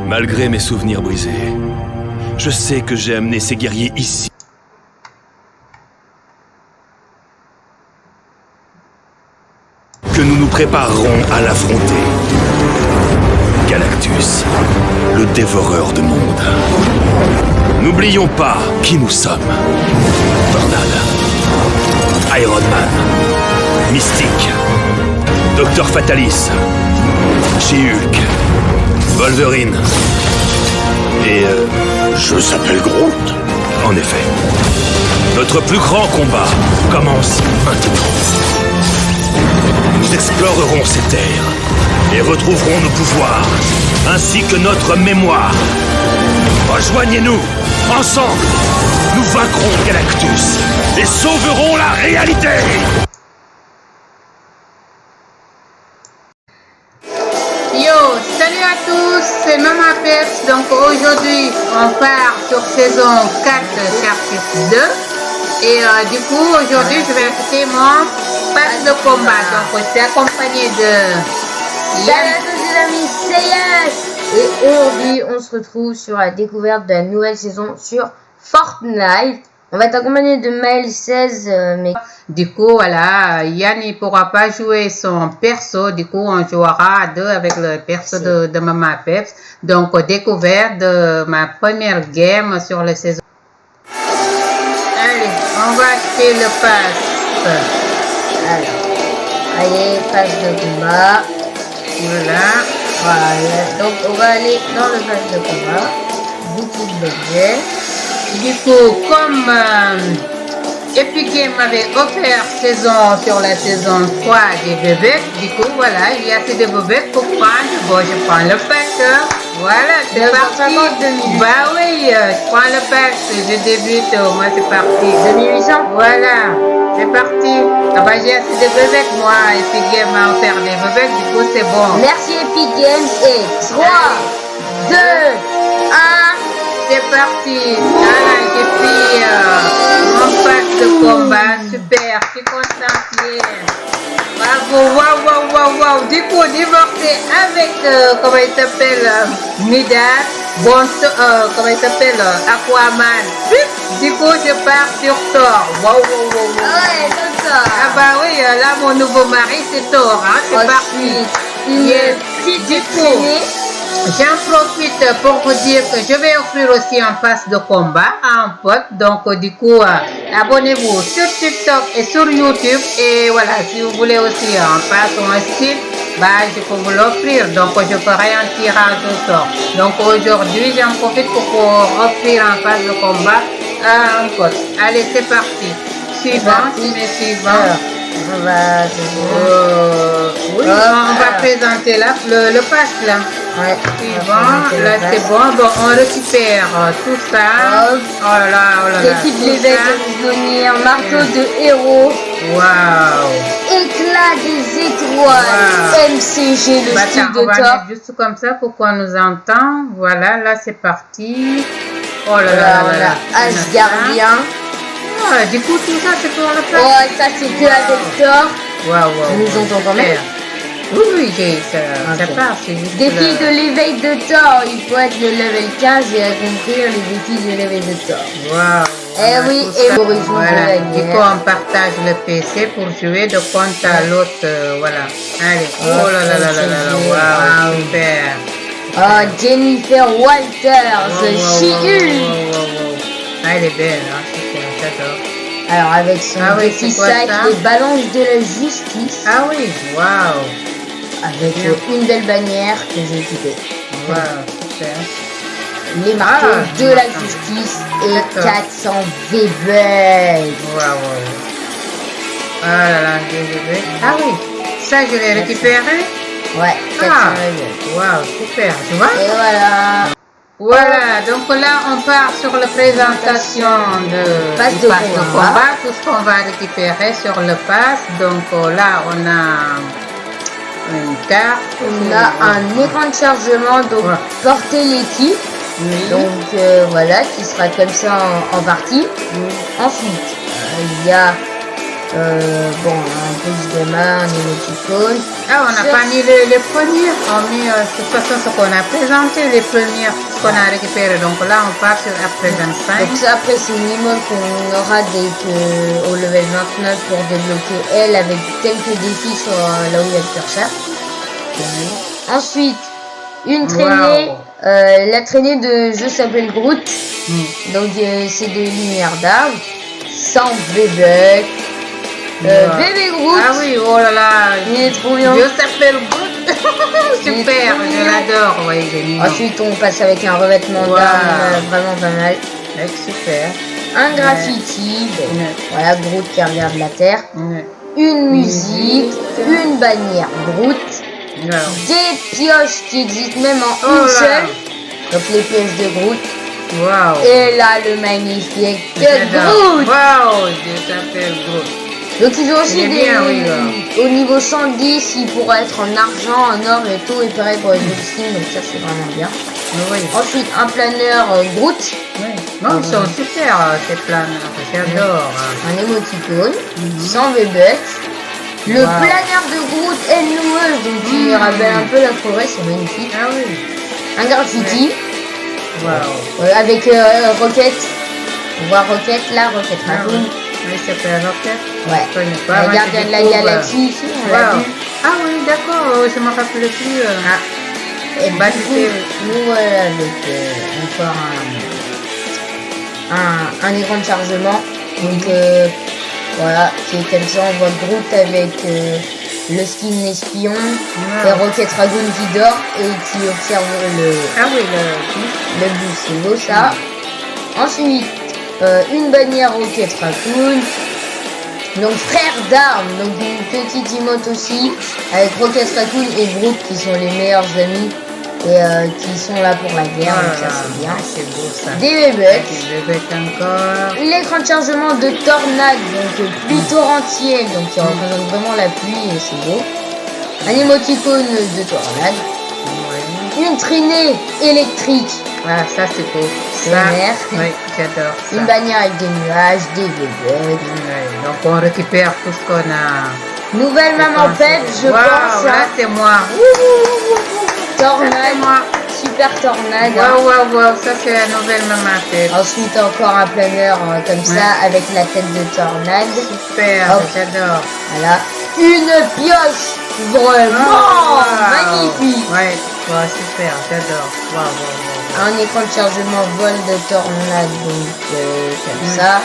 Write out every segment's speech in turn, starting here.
Malgré mes souvenirs brisés, je sais que j'ai amené ces guerriers ici. Que nous nous préparerons à l'affronter. Galactus, le dévoreur de mondes. N'oublions pas qui nous sommes. Tornade, Iron Man, Mystique, Docteur Fatalis, She-Hulk, Wolverine et Je s'appelle Groot. en effet, notre plus grand combat commence maintenant. Nous explorerons ces terres et retrouverons nos pouvoirs, ainsi que notre mémoire. Rejoignez-nous, ensemble, nous vaincrons Galactus et sauverons la réalité. Yo, salut à tous, c'est Maman Peps. Donc aujourd'hui, on part sur saison 4, chapitre 2. Et du coup, aujourd'hui, je vais écouter mon pass de combat. Donc, je suis accompagné de Salut à tous les amis, c'est Yash. Et aujourd'hui, on se retrouve sur la découverte de la nouvelle saison sur Fortnite. On va être accompagné de Maël 16, mais... Du coup, voilà, Yann ne pourra pas jouer son perso. Du coup, on jouera à deux avec le perso de Maman Peps. Donc, découverte de ma première game sur la saison. Allez, on va acheter le pass. Alors, allez, passe de combat. Voilà. Voilà, donc on va aller dans le pass de combat. Boutique d'objets. Du coup, comme Epic Games m'avait offert saison sur la saison 3 des bébés, du coup, voilà, il y a ces deux bébés pour prendre. Bon, je prends le pack. Voilà, c'est parti. 952 000. Bah oui, je prends le pack. Je débute. Moi, c'est parti. 2800. Voilà, c'est parti. Ah bah, j'ai assez de bébés. Moi, Epic Games m'a offert des bébés. Du coup, c'est bon. Merci Epic Games et 3, 2, 1. C'est parti. Voilà, j'ai pris mon pack de combat. Super, je suis concentré. Bravo, waouh. Du coup, divorcé avec, comment il s'appelle, Midas. Bon, comment il s'appelle, Aquaman. Du coup, je pars sur Thor. Waouh. Ouais, comme ça. Ah bah oui, là, mon nouveau mari, c'est Thor. Hein, c'est parti. Yes. Du coup, j'en profite pour vous dire que je vais offrir aussi un pass de combat à un pote. Donc, du coup, abonnez-vous sur TikTok et sur YouTube. Et voilà, si vous voulez aussi un pass ou un skin, bah, je peux vous l'offrir. Donc, je ferai un tirage au sort. Donc, aujourd'hui, j'en profite pour offrir un pass de combat à un pote. Allez, c'est parti. Suivant, suivant. On va... Oui, on va présenter là, le pass là. Ouais. Suivant, là c'est bon. Bon, on récupère tout ça. Oh là là. L'équipe l'évêque de prisonniers, marteau de héros. Waouh. Éclat des étoiles. MCG, le style On de va Thor. mettre juste comme ça pour qu'on nous entende. Voilà, là c'est parti. Oh là Voilà, là. Asgardien. Ah, du coup, tout ça c'est pour le pass. Ouais, ça c'est que avec Thor. Waouh. On nous entend quand même. Oui, ça part, c'est juste. Défi de l'éveil de Thor. Il faut être le level 15 et accomplir les défis de l'éveil de Thor. Waouh. Eh oui, et l'horizon de la voilà. Du coup, guerre. on partage le PC pour jouer de compte à l'autre. Voilà. Allez. Oh là là. Waouh, super. Oh, Jennifer Walters, She-Hulk. Ah, elle est belle, hein. Super, j'adore. Alors, avec son petit c'est quoi sac, ça? les balances de la justice. Ah oui, waouh. Avec une belle bannière que j'ai équipée. Waouh, super. Les marteaux de la justice et D'accord. 400 Weber. Waouh. Ah là là, désolé. Ah oui, ça je l'ai récupéré. Ouais, 400 Ah, Weber. waouh, super, tu vois. Et voilà. Voilà, donc là on part sur la présentation du pass de combat, tout ce qu'on va récupérer sur le pass. Donc là on a une carte. On a un écran de chargement, donc porter l'équipe. Oui. Donc voilà, qui sera comme ça en partie. Ensuite, il y a Bon, un pouce de main, un émoticône. Ah, on n'a pas mis les premiers. On a mis, de toute façon, ce qu'on a présenté, les premiers, ce qu'on a récupéré. Donc là, on part sur après 25. Donc ça, après, c'est une emote qu'on aura au level 29 pour débloquer elle avec quelques défis sur là où il y a le curseur. Ensuite, une traînée. La traînée de jeu s'appelle Groot. Donc c'est de lumière d'arbre. Sans bébé. Bébé Groot. Ah oui, oh là là. Il est trop bien. Je s'appelle Groot. Super, je l'adore. Oui, il est mignon. Ensuite, on passe avec un revêtement d'armes vraiment pas mal. Super. Un graffiti. Bon, voilà, Groot qui regarde la terre. Une musique. Une bannière Groot. Des pioches qui existent même en une seule. Donc les pièces de Groot. Wow. Et là, le magnifique Groot. Wow, je s'appelle Groot. Donc ils ont aussi au niveau 110, il pourra être en argent, en or et tout, et pareil pour les autres skins, donc ça c'est vraiment bien. Oui. Ensuite un planeur Groot. Oui. Non, ils sont super ces planeurs, j'adore. Un émoticône, sans V-Bucks. Le planeur de Groot est noueuse, donc il rappelle un peu la forêt, c'est magnifique. Ah oui. Un graffiti. Wow. Avec Rocket. On voit Rocket là, Rocket Raccoon. Oui, ça s'appelle Rocket. Ouais. Je connais pas. La gardienne de la galaxie ici, on l'a vu. Ah oui, d'accord, je me rappelle plus. Et bah du coup, nous voilà avec encore un écran de chargement. Donc voilà, qui est comme ça, on voit Groot avec le skin espion et Rocket Raccoon qui dort et qui observe le boost, c'est beau ça. Ensuite, une bannière Rocket Raccoon. Donc frère d'armes, donc une petite emote aussi, avec Rocket Raccoon et Groot qui sont les meilleurs amis et qui sont là pour la guerre, donc ça c'est bien. C'est beau ça. Des V-Bucks. Des V-Bucks encore. L'écran de chargement de Tornade, donc pluie torrentielle, donc qui représente vraiment la pluie et c'est beau. Un émoticône de Tornade. Oui. Une traînée électrique. Ah, ça c'est beau. Oui, j'adore ça. Une bannière avec des nuages, des V-Bucks. Donc on récupère tout ce qu'on a. Nouvelle maman Pep, je pense. Là c'est moi. Tornade, super tornade. Wow, ça c'est la nouvelle maman Pep. Ensuite encore un planeur comme ça avec la tête de Tornade. Super, j'adore. Voilà. Une pioche vraiment magnifique. Ouais, super, j'adore. Un écran de chargement vol de Tornade, donc comme ça.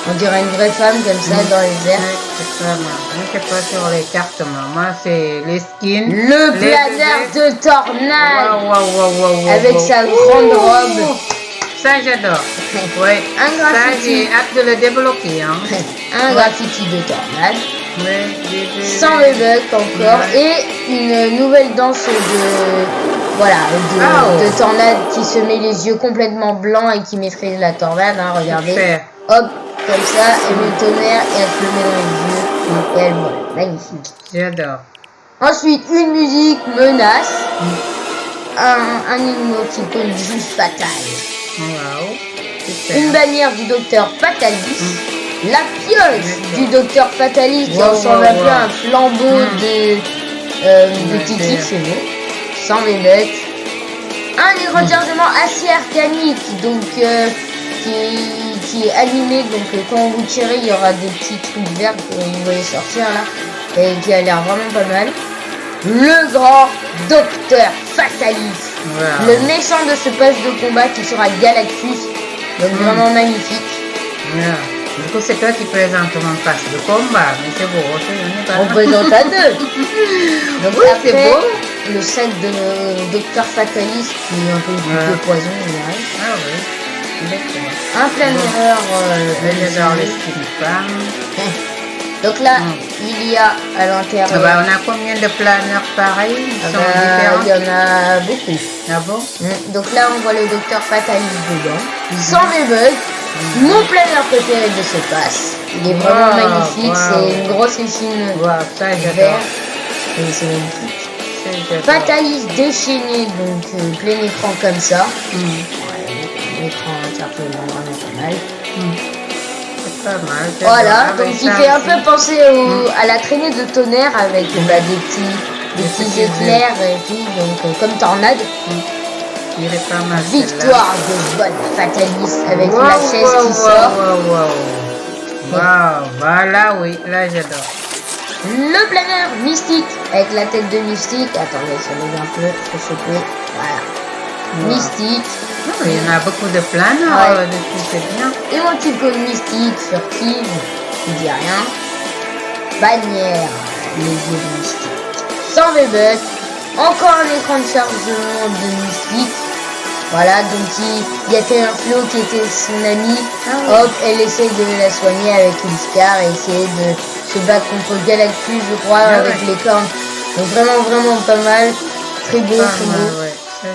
On dirait une vraie femme comme ça dans les airs. C'est ça, moi c'est pas sur les cartes, moi c'est les skins. Le planeur de Tornade. Wow. Avec sa grande robe. Ça j'adore. Ouais. Un graffiti. Ça j'ai hâte de le débloquer. Hein. Un graffiti de Tornade. Ouais, sans V-Bucks encore. Et une nouvelle danse de Tornade qui se met les yeux complètement blancs et qui maîtrise la tornade. Hein, regardez. Super. Hop, comme ça, elle met le tonnerre et elle se le met dans les yeux. Et elle vole. Magnifique. J'adore. Ensuite, une musique menace. Un émoticône juste fatal. Wow. Super. Une bannière du docteur Fatalis. La pioche du docteur Fatalis qui ressemble un peu à un flambeau de Titi, c'est beau. Sans V-Bucks. Un écran de chargement assez arcanique, donc qui est animé, donc quand vous tirez, il y aura des petits trucs verts que vous voyez sortir là, et qui a l'air vraiment pas mal. Le grand docteur Fatalis, le méchant de ce pass de combat qui sera Galactus, donc vraiment magnifique. Du coup, c'est toi qui présente mon passe de combat, mais c'est beau, on présente à deux. Donc oui, c'est beau. Le sac de Docteur Fatalis qui est un peu de poison, Ah oui, d'accord. un planeur, J'adore les skins. Donc là, il y a à l'intérieur. On a combien de planeurs pareils? Il y en a beaucoup. Ah bon? Donc là, on voit le Docteur Fatalis dedans. Sans V-Bucks. Mon planeur préféré de ce pass. Il est vraiment magnifique. C'est une grosse échine vert. Et c'est magnifique. Fatalis déchaîné, donc plein écran comme ça. L'écran certainement vraiment pas mal. Pas mal. Voilà, j'adore. donc Ah, il ça fait un aussi. peu penser à la traînée de tonnerre avec des petits éclairs et tout, donc comme tornade. Il est pas mal. Victoire de Bot Fatalis avec Wow, la chaise wow, qui sort. Wow, voilà, oui, là j'adore. Le planeur mystique avec la tête de mystique. Attendez, ça lève un peu, faut choper. Voilà. Wow. Mystique. Oh, il y en a beaucoup de planeurs Ouais. dessus, c'est bien. Émoticône mystique, furtive, qui dit rien. Bannière, les yeux de mystique. Sans V-Buck. Encore un écran de chargement de mystique. Voilà, donc il y a Flo qui était son ami. Hop, elle essaie de la soigner avec une scar et essayer de se battre contre Galactus, je crois, avec les cornes. Donc vraiment pas mal. Très beau, Pas très mal, beau. ouais. Ça,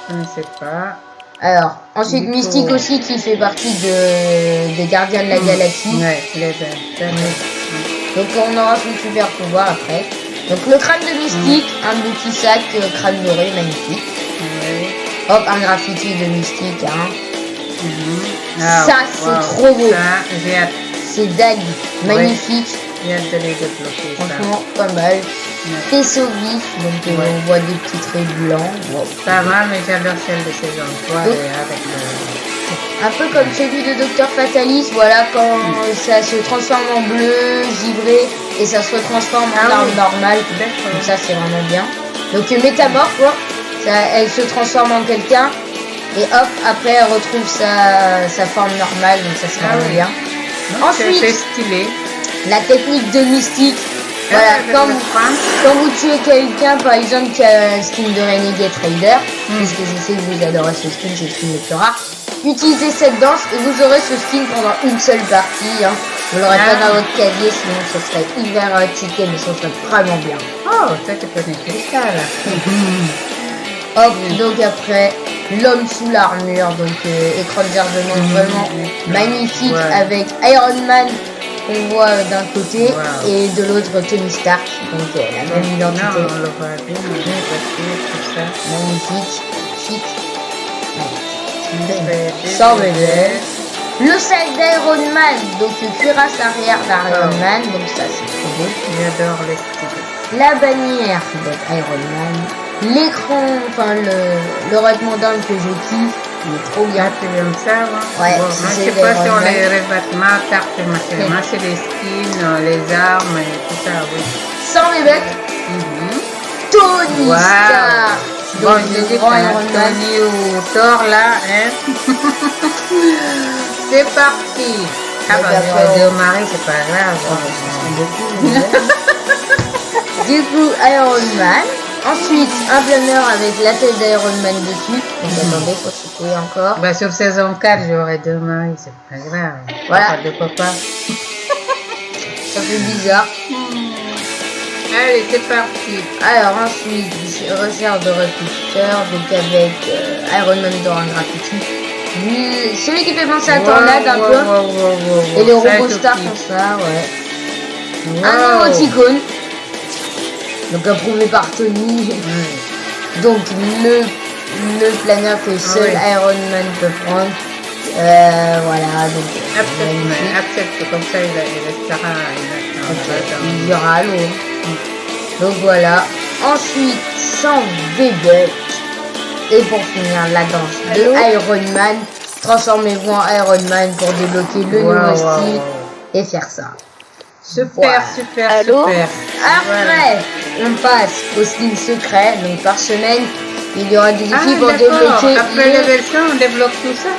je ne sais pas. Alors, ensuite Du coup, Mystique aussi qui fait partie des Gardiens de la Galaxie. Ouais, les deux. Donc on aura son super pouvoir après. Donc le crâne de Mystique, un petit sac crâne doré magnifique. Ouais. Hop, un graffiti de Mystique, hein. Ah, Ça, c'est wow. trop beau. Ça, j'ai hâte. C'est Dag, magnifique. J'ai hâte de les débloquer, ça. Franchement, pas mal. Faisceau vif, donc on voit des petits traits blancs. Wow. Ça va, mais j'adore celle de ces endroits Donc, avec le... un peu comme celui de Dr Fatalis, voilà, quand ça se transforme en bleu, givré, et ça se retransforme en arme normale. Donc ça, c'est vraiment bien. Donc métamorphe, quoi. Ça, elle se transforme en quelqu'un, et hop, après, elle retrouve sa forme normale, donc ça, c'est vraiment bien. Ensuite, c'est stylé. la technique de mystique. Voilà, quand vous tuez quelqu'un, par exemple, qui a un skin de Renegade Raider, puisque je sais que vous adorez ce skin, c'est le skin le plus rare, utilisez cette danse et vous aurez ce skin pendant une seule partie. Hein. Vous l'aurez pas dans votre casier, sinon ce serait hyper cheaté, mais ce serait vraiment bien. Oh, ça tu connais tout ça là. Hop, donc après, l'homme sous l'armure, donc écran de chargement vraiment magnifique avec Iron Man qu'on voit d'un côté et de l'autre Tony Stark, donc la même identité. Non, on le voit bien, tout ça. Magnifique, chic. Sans bébé. Le sac d'Iron Man, donc cuirasse arrière d'Iron Man, donc ça c'est trop beau. J'adore les styles. La bannière d'Iron Man. L'écran, enfin le revêtement d'armes que je kiffe, il est trop bien. Tu aimes ça, hein? Ouais, Bon, si moi, je c'est sais pas des sur Iron les Man. revêtements, cartes et machin. Moi, c'est les skins, les armes et tout ça, oui. Sans bébé. Tony Stark. Bon, Donc je le dis grand Iron Man. Tony ou Thor là, hein. C'est parti. Ah bah, je vais Marie, c'est pas grave. Du coup, Iron Man. Ensuite, un planeur avec la tête d'Iron Man dessus. Donc attendez, faut secouer encore. Bah, sur saison 4, j'aurai 2 maris, c'est pas grave. Voilà. Pas de papa. Ça fait bizarre. Allez, c'est parti. Alors ensuite, recherche de répulseur, donc avec Iron Man dans un graffiti. Celui qui fait penser à Tornade un peu. Et les robots stars font ça, ouais. Un émoticône. Donc approuvé par Tony. Donc le planeur que seul Iron Man peut prendre. Voilà, donc accepte, comme ça il restera. Il y aura à l'eau. Donc voilà. Ensuite, sans V-Buck. Et pour finir, la danse de Iron Man. Transformez-vous en Iron Man pour débloquer le nouveau style et faire ça. Super. Après, on passe au skin secret. Donc par semaine, il y aura des défis pour débloquer. Après le level 100, on débloque tout ça.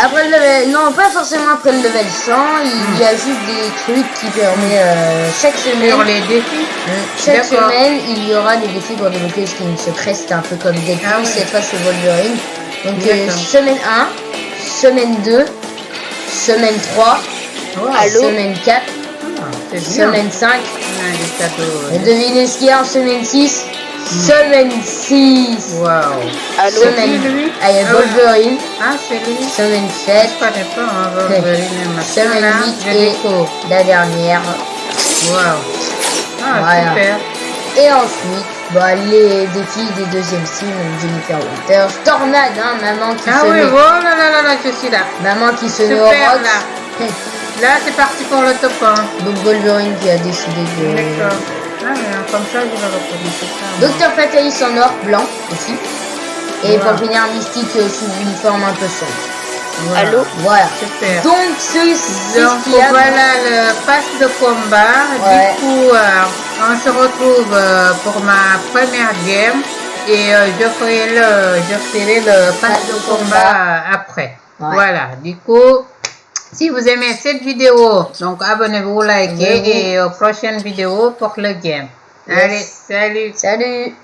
Après le level, non, pas forcément après le level 100, il y a juste des trucs qui permettent chaque semaine. Sur les défis. Chaque semaine, il y aura des défis pour débloquer le skin secret. C'était un peu comme Deadpool, cette fois c'est Wolverine. Donc semaine 1, semaine 2, semaine 3, semaine 4, semaine 5. Et devinez ce qu'il y a en semaine 6. Semaine 6. Waouh. Semaine lui. Ah, il y a Wolverine. Ah, c'est lui. Semaine 7. Je connais pas, hein, Wolverine et machin. Semaine 8 et la dernière. Waouh. Ah, voilà. super. Et ensuite, bah, les défis des deuxièmes styles, donc Jennifer Walters, Tornade, hein, maman qui se Ah oui, met. oh là là là là, je suis là. Maman qui se met au Super rock. là. Là, c'est parti pour le top 1. Donc Wolverine qui a décidé de... D'accord. Ah, mais comme ça, je vais reproduire tout ça. Docteur Fatalis en or, blanc aussi. Et Voilà. pour finir, Mystique sous une forme un peu sombre. Voilà. Allô. Voilà. Super. Donc c'est ce Donc qu'il y a. voilà le pass de combat. Ouais. Du coup, on se retrouve pour ma première game et je ferai le pass de combat après. Ouais. Voilà. Du coup, si vous aimez cette vidéo, donc abonnez-vous, likez et prochaine vidéo pour le game. Yes. Allez, salut. Salut.